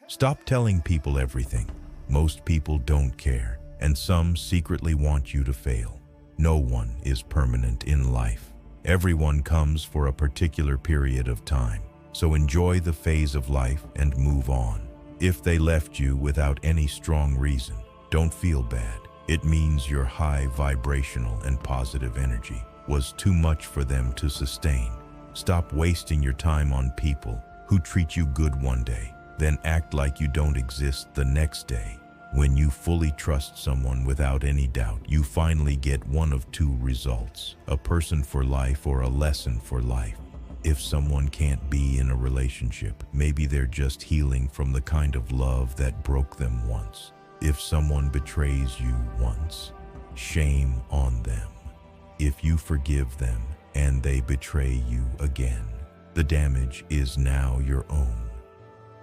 Stop telling people everything. Most people don't care, and some secretly want you to fail. No one is permanent in life. Everyone comes for a particular period of time, so enjoy the phase of life and move on. If they left you without any strong reason, don't feel bad. It means your high vibrational and positive energy was too much for them to sustain. Stop wasting your time on people who treat you good one day, then act like you don't exist the next day. When you fully trust someone without any doubt, you finally get one of two results: a person for life or a lesson for life. If someone can't be in a relationship, maybe they're just healing from the kind of love that broke them once. If someone betrays you once, shame on them. If you forgive them and they betray you again, the damage is now your own.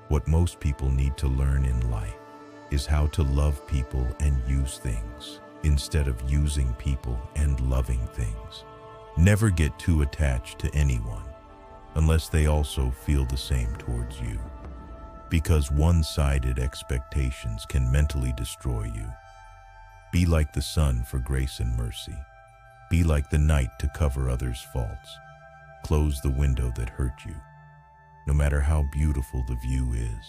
What most people need to learn in life is how to love people and use things, instead of using people and loving things. Never get too attached to anyone unless they also feel the same towards you, because one-sided expectations can mentally destroy you. Be like the sun for grace and mercy. Be like the night to cover others' faults. Close the window that hurt you, no matter how beautiful the view is.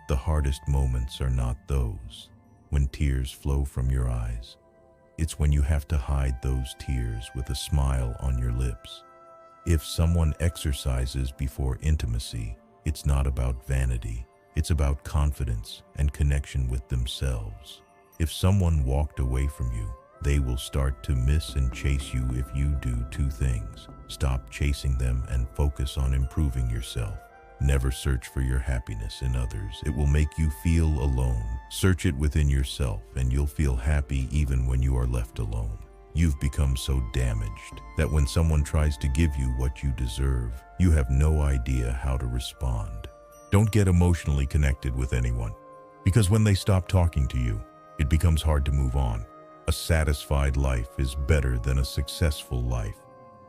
The hardest moments are not those when tears flow from your eyes. It's when you have to hide those tears with a smile on your lips. If someone exercises before intimacy, it's not about vanity. It's about confidence and connection with themselves. If someone walked away from you, they will start to miss and chase you if you do two things: stop chasing them and focus on improving yourself. Never search for your happiness in others. It will make you feel alone. Search it within yourself and you'll feel happy even when you are left alone. You've become so damaged that when someone tries to give you what you deserve, you have no idea how to respond. Don't get emotionally connected with anyone, because when they stop talking to you, it becomes hard to move on. A satisfied life is better than a successful life,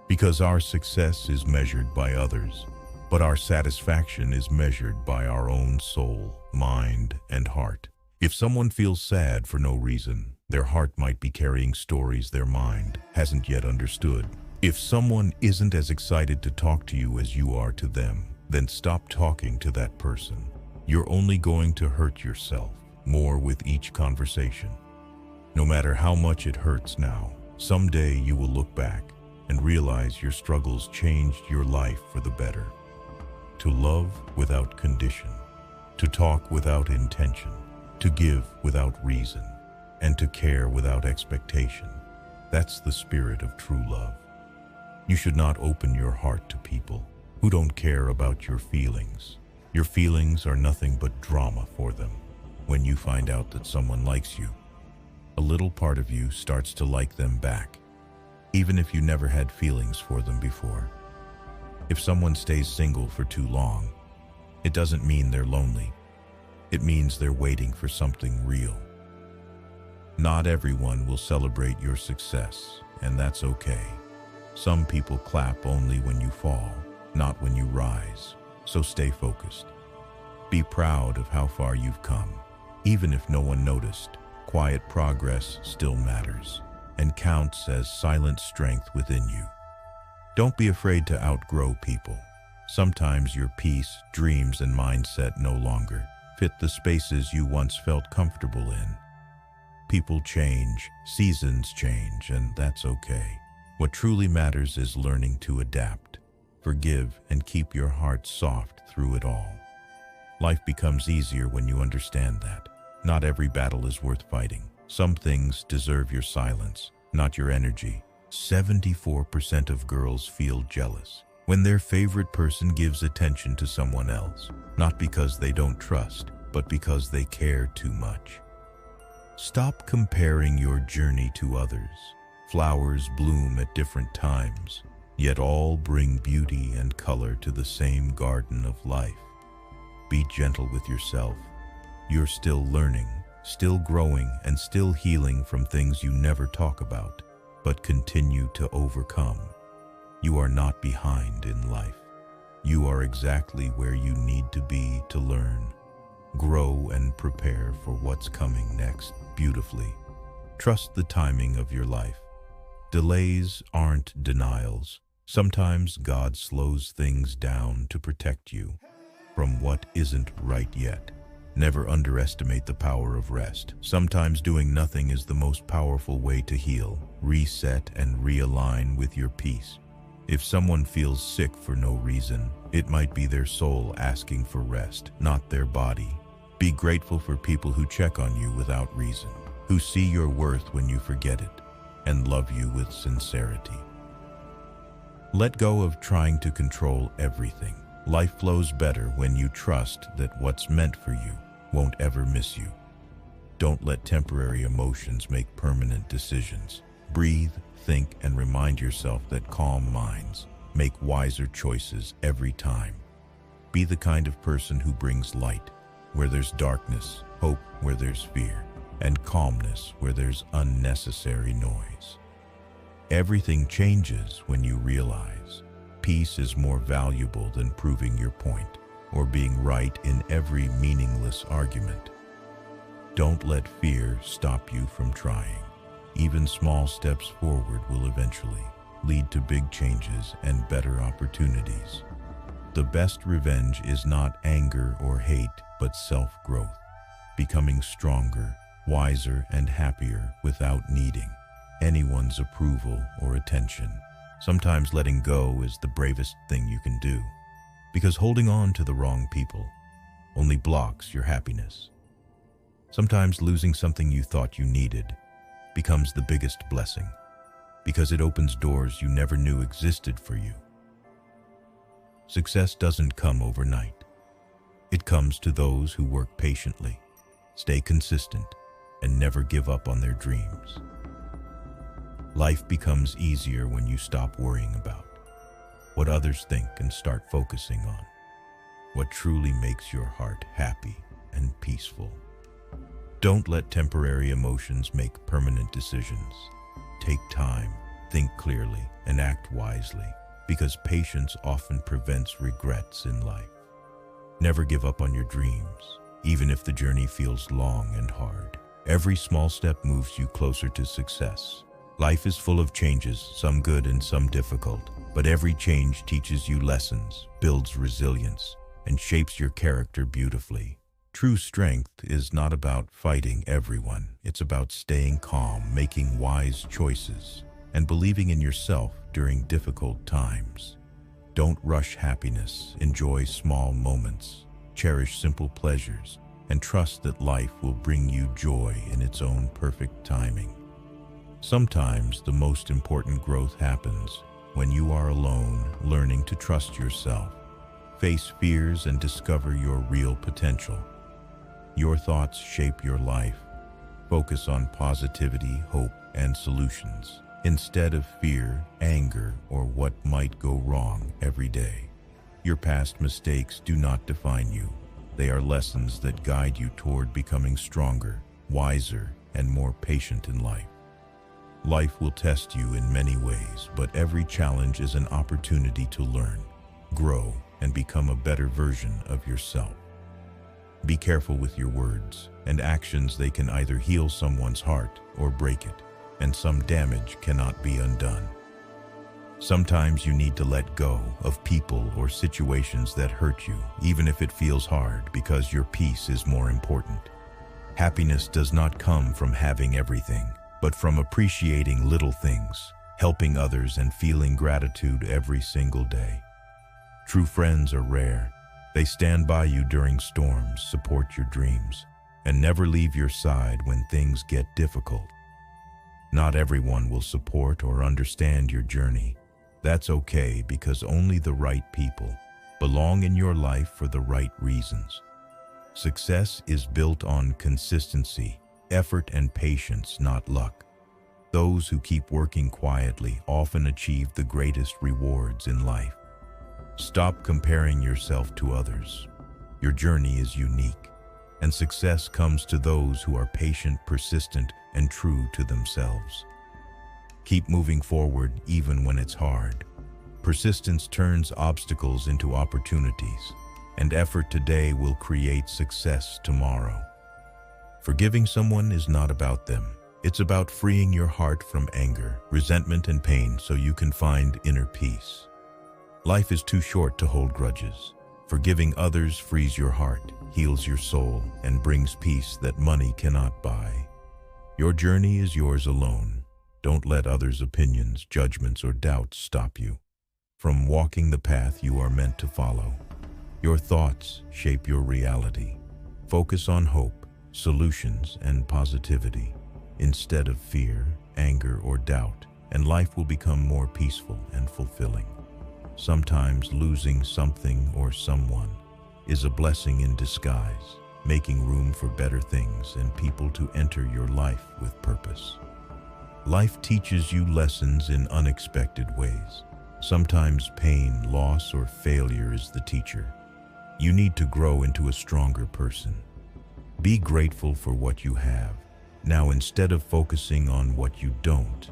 because our success is measured by others, but our satisfaction is measured by our own soul, mind, and heart. If someone feels sad for no reason, their heart might be carrying stories their mind hasn't yet understood. If someone isn't as excited to talk to you as you are to them, then stop talking to that person. You're only going to hurt yourself more with each conversation. No matter how much it hurts now, someday you will look back and realize your struggles changed your life for the better. To love without condition, to talk without intention, to give without reason, and to care without expectation. That's the spirit of true love. You should not open your heart to people who don't care about your feelings. Your feelings are nothing but drama for them. When you find out that someone likes you, a little part of you starts to like them back, even if you never had feelings for them before. If someone stays single for too long, it doesn't mean they're lonely. It means they're waiting for something real. Not everyone will celebrate your success, and that's okay. Some people clap only when you fall, not when you rise. So stay focused. Be proud of how far you've come. Even if no one noticed, quiet progress still matters and counts as silent strength within you. Don't be afraid to outgrow people. Sometimes your peace, dreams, and mindset no longer fit the spaces you once felt comfortable in. People change, seasons change, and that's okay. What truly matters is learning to adapt, forgive, and keep your heart soft through it all. Life becomes easier when you understand that. Not every battle is worth fighting. Some things deserve your silence, not your energy. 74% of girls feel jealous when their favorite person gives attention to someone else, not because they don't trust, but because they care too much. Stop comparing your journey to others. Flowers bloom at different times, yet all bring beauty and color to the same garden of life. Be gentle with yourself. You're still learning, still growing, and still healing from things you never talk about, but continue to overcome. You are not behind in life. You are exactly where you need to be to learn. Grow and prepare for what's coming next beautifully. Trust the timing of your life. Delays aren't denials. Sometimes God slows things down to protect you from what isn't right yet. Never underestimate the power of rest. Sometimes doing nothing is the most powerful way to heal, reset, and realign with your peace. If someone feels sick for no reason, it might be their soul asking for rest, not their body. Be grateful for people who check on you without reason, who see your worth when you forget it, and love you with sincerity. Let go of trying to control everything. Life flows better when you trust that what's meant for you won't ever miss you. Don't let temporary emotions make permanent decisions. Breathe, think, and remind yourself that calm minds make wiser choices every time. Be the kind of person who brings light where there's darkness, hope where there's fear, and calmness where there's unnecessary noise. Everything changes when you realize peace is more valuable than proving your point or being right in every meaningless argument. Don't let fear stop you from trying. Even small steps forward will eventually lead to big changes and better opportunities. The best revenge is not anger or hate, but self-growth, becoming stronger, wiser, and happier without needing anyone's approval or attention. Sometimes letting go is the bravest thing you can do, because holding on to the wrong people only blocks your happiness. Sometimes losing something you thought you needed becomes the biggest blessing, because it opens doors you never knew existed for you. Success doesn't come overnight. It comes to those who work patiently, stay consistent, and never give up on their dreams. Life becomes easier when you stop worrying about what others think and start focusing on what truly makes your heart happy and peaceful. Don't let temporary emotions make permanent decisions. Take time, think clearly, and act wisely, because patience often prevents regrets in life. Never give up on your dreams, even if the journey feels long and hard. Every small step moves you closer to success. Life is full of changes, some good and some difficult, but every change teaches you lessons, builds resilience, and shapes your character beautifully. True strength is not about fighting everyone. It's about staying calm, making wise choices, and believing in yourself during difficult times. Don't rush happiness. Enjoy small moments, cherish simple pleasures, and trust that life will bring you joy in its own perfect timing. Sometimes the most important growth happens when you are alone, learning to trust yourself, face fears, and discover your real potential. Your thoughts shape your life. Focus on positivity, hope, and solutions, instead of fear, anger, or what might go wrong every day. Your past mistakes do not define you. They are lessons that guide you toward becoming stronger, wiser, and more patient in life. Life will test you in many ways, but every challenge is an opportunity to learn, grow, and become a better version of yourself. Be careful with your words and actions. They can either heal someone's heart or break it, and some damage cannot be undone. Sometimes you need to let go of people or situations that hurt you, even if it feels hard, because your peace is more important. Happiness does not come from having everything, but from appreciating little things, helping others, and feeling gratitude every single day. True friends are rare. They stand by you during storms, support your dreams, and never leave your side when things get difficult. Not everyone will support or understand your journey. That's okay, because only the right people belong in your life for the right reasons. Success is built on consistency, effort, and patience, not luck. Those who keep working quietly often achieve the greatest rewards in life. Stop comparing yourself to others. Your journey is unique, and success comes to those who are patient, persistent, and true to themselves. Keep moving forward even when it's hard. Persistence turns obstacles into opportunities, and effort today will create success tomorrow. Forgiving someone is not about them. It's about freeing your heart from anger, resentment, and pain so you can find inner peace. Life is too short to hold grudges. Forgiving others frees your heart, heals your soul, and brings peace that money cannot buy. Your journey is yours alone. Don't let others' opinions, judgments, or doubts stop you from walking the path you are meant to follow. Your thoughts shape your reality. Focus on hope, solutions, and positivity instead of fear, anger, or doubt, and life will become more peaceful and fulfilling. Sometimes losing something or someone is a blessing in disguise, making room for better things and people to enter your life with purpose. Life teaches you lessons in unexpected ways. Sometimes pain, loss, or failure is the teacher. You need to grow into a stronger person. Be grateful for what you have. Now, instead of focusing on what you don't,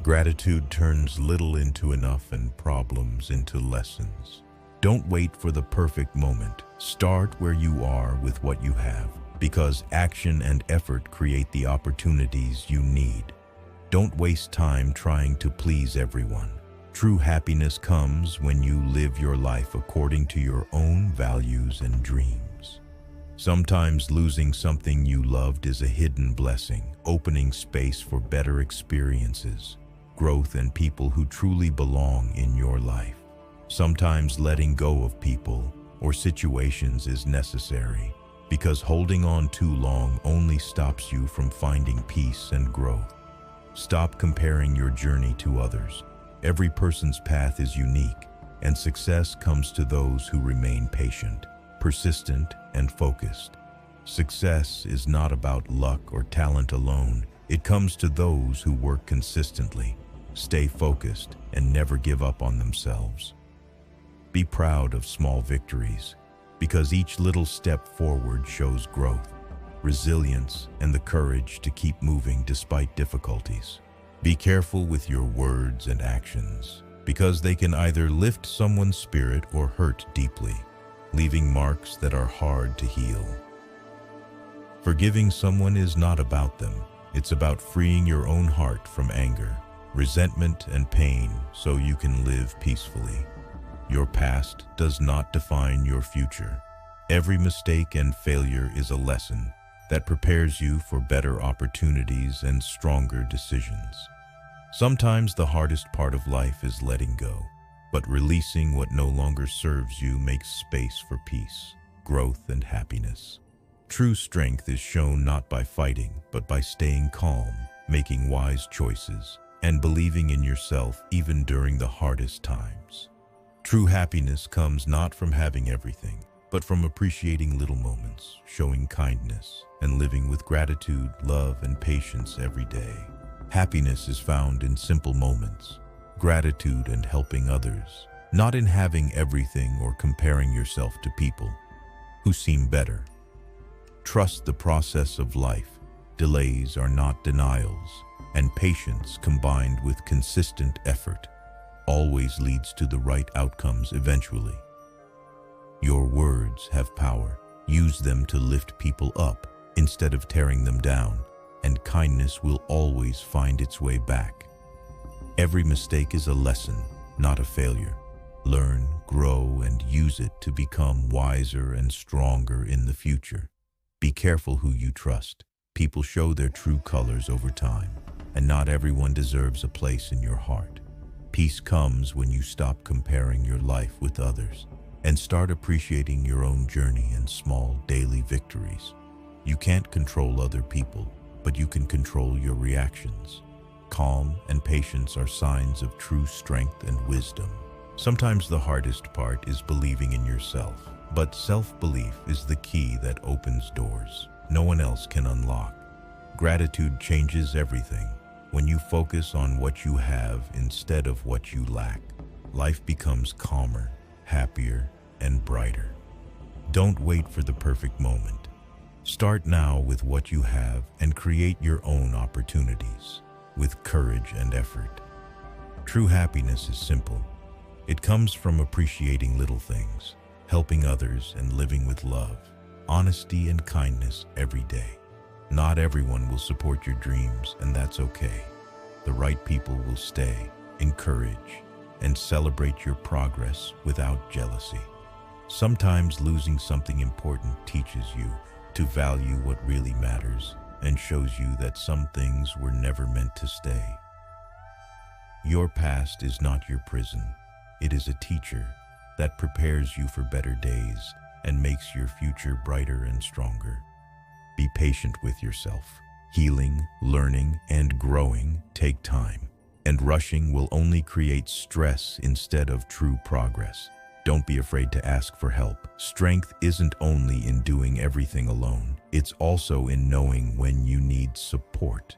gratitude turns little into enough and problems into lessons. Don't wait for the perfect moment. Start where you are with what you have, because action and effort create the opportunities you need. Don't waste time trying to please everyone. True happiness comes when you live your life according to your own values and dreams. Sometimes losing something you loved is a hidden blessing, opening space for better experiences, growth, and people who truly belong in your life. Sometimes letting go of people or situations is necessary, because holding on too long only stops you from finding peace and growth. Stop comparing your journey to others. Every person's path is unique, and success comes to those who remain patient, persistent, and focused. Success is not about luck or talent alone. It comes to those who work consistently, stay focused, and never give up on themselves. Be proud of small victories, because each little step forward shows growth, resilience, and the courage to keep moving despite difficulties. Be careful with your words and actions, because they can either lift someone's spirit or hurt deeply, leaving marks that are hard to heal. Forgiving someone is not about them. It's about freeing your own heart from anger, resentment, and pain so you can live peacefully. Your past does not define your future. Every mistake and failure is a lesson that prepares you for better opportunities and stronger decisions. Sometimes the hardest part of life is letting go, but releasing what no longer serves you makes space for peace, growth, and happiness. True strength is shown not by fighting, but by staying calm, making wise choices, and believing in yourself even during the hardest times. True happiness comes not from having everything, but from appreciating little moments, showing kindness, and living with gratitude, love, and patience every day. Happiness is found in simple moments, gratitude and helping others, not in having everything or comparing yourself to people who seem better. Trust the process of life. Delays are not denials, and patience combined with consistent effort always leads to the right outcomes eventually. Your words have power. Use them to lift people up instead of tearing them down, and kindness will always find its way back. Every mistake is a lesson, not a failure. Learn, grow, and use it to become wiser and stronger in the future. Be careful who you trust. People show their true colors over time, and not everyone deserves a place in your heart. Peace comes when you stop comparing your life with others and start appreciating your own journey and small daily victories. You can't control other people, but you can control your reactions. Calm and patience are signs of true strength and wisdom. Sometimes the hardest part is believing in yourself, but self-belief is the key that opens doors no one else can unlock. Gratitude changes everything. When you focus on what you have instead of what you lack, life becomes calmer, happier, and brighter. Don't wait for the perfect moment. Start now with what you have and create your own opportunities with courage and effort. True happiness is simple. It comes from appreciating little things, helping others and living with love, honesty and kindness every day. Not everyone will support your dreams, and that's okay. The right people will stay, encourage, and celebrate your progress without jealousy. Sometimes losing something important teaches you to value what really matters and shows you that some things were never meant to stay. Your past is not your prison. It is a teacher that prepares you for better days and makes your future brighter and stronger. Be patient with yourself. Healing, learning, and growing take time, and rushing will only create stress instead of true progress. Don't be afraid to ask for help. Strength isn't only in doing everything alone, it's also in knowing when you need support.